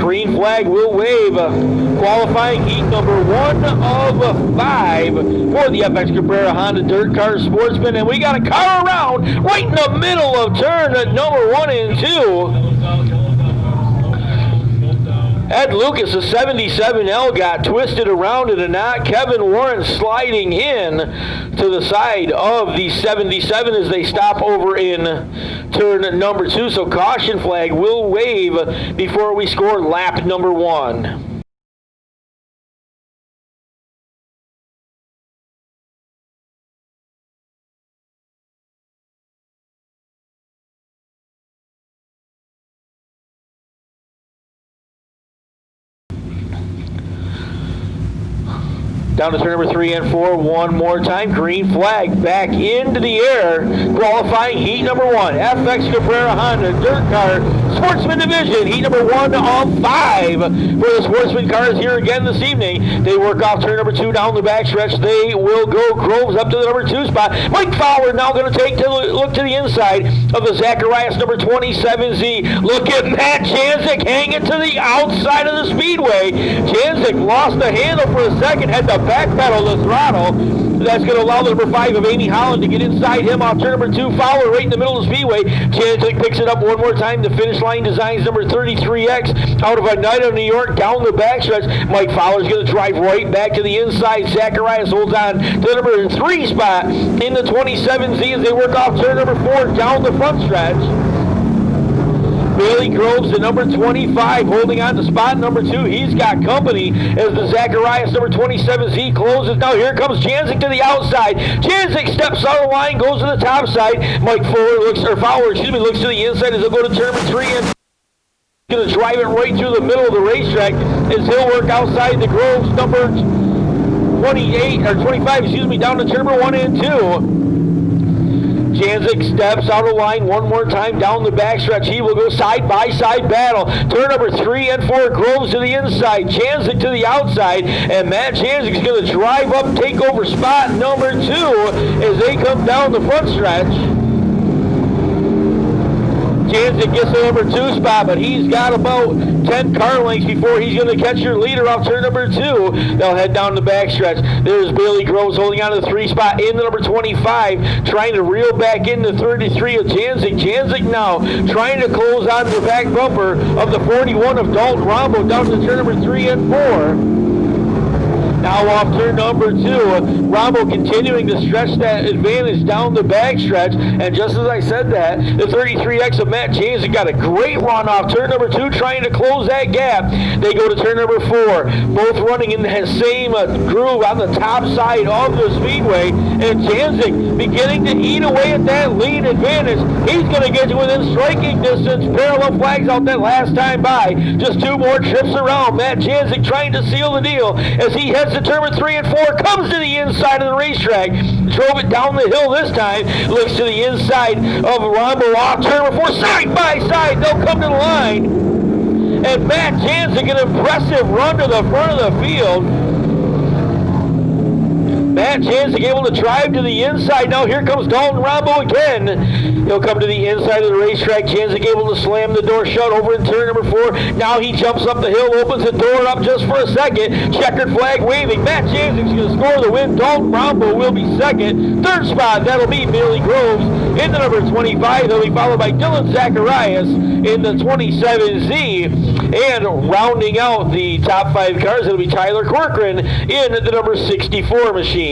green flag will wave. Qualifying heat number 1 of 5 for the FX Cabrera Honda Dirt Car Sportsman. And we got a car around right in the middle of turn number 1 and 2. Ed Lucas, a 77L, got twisted around in a knot. Kevin Warren sliding in to the side of the 77 as they stop over in turn number 2. So caution flag will wave before we score lap number 1. Down to turn number 3 and 4 one more time. Green flag back into the air. Qualifying heat number 1. FX Cabrera Honda Dirt Car Sportsman Division. Heat number 1 of 5 for the Sportsman cars here again this evening. They work off turn number 2 down the backstretch. They will go Groves up to the number 2 spot. Mike Fowler now going to look to the inside of the Zacharias number 27Z. Look at Matt Janzik hanging to the outside of the Speedway. Janzik lost the handle for a second, had to backpedal the throttle. That's going to allow the number 5 of Amy Holland to get inside him off turn number 2. Fowler right in the middle of the Speedway. Janzik picks it up one more time. The finish line designs number 33X out of Oneida, New York, down the backstretch. Mike Fowler's going to drive right back to the inside. Zacharias holds on to the number 3 spot in the 27Z as they work off turn number 4 down the front stretch. Bailey Groves, the number 25, holding on to spot number 2. He's got company as the Zacharias number 27Z closes. Now here comes Janzik to the outside. Janzik steps out of the line, goes to the top side. Fowler looks to the inside as he'll go to turn number 3 and going to drive it right through the middle of the racetrack as he'll work outside the Groves number 25, down to turn number 1 and 2. Janzik steps out of line one more time down the backstretch. He will go side-by-side battle. Turn number 3 and 4, Groves to the inside, Janzik to the outside, and Matt Janzik is going to drive up, take over spot number 2 as they come down the front stretch. Janzik gets the number 2 spot, but he's got about 10 car lengths before he's going to catch your leader off turn number 2. They'll head down the backstretch. There's Bailey Groves holding on to the 3 spot in the number 25, trying to reel back into 33 of Janzik. Janzik now trying to close on the back bumper of the 41 of Dalton Rombo down to turn number 3 and 4. Now off turn number 2, Rombo continuing to stretch that advantage down the backstretch. And just as I said that, the 33X of Matt Janzik got a great run off turn number 2, trying to close that gap. They go to turn number 4, both running in the same groove on the top side of the Speedway. And Janzik beginning to eat away at that lead advantage. He's going to get to within striking distance. Parallel flags out that last time by. Just 2 more trips around. Matt Janzik trying to seal the deal as he heads to turn number 3 and 4, comes to the inside of the racetrack, drove it down the hill this time, looks to the inside of Rombo off turn number 4, side by side, they'll come to the line, and Matt Janzik, an impressive run to the front of the field. Matt Janzik able to drive to the inside. Now here comes Dalton Rombo again. He'll come to the inside of the racetrack. Janzik able to slam the door shut over in turn number 4. Now he jumps up the hill, opens the door up just for a second. Checkered flag waving. Matt Janzik's going to score the win. Dalton Rombo will be second. Third spot, that'll be Bailey Groves in the number 25. They'll be followed by Dylan Zacharias in the 27Z. And rounding out the top 5 cars, it'll be Tyler Corcoran in the number 64 machine.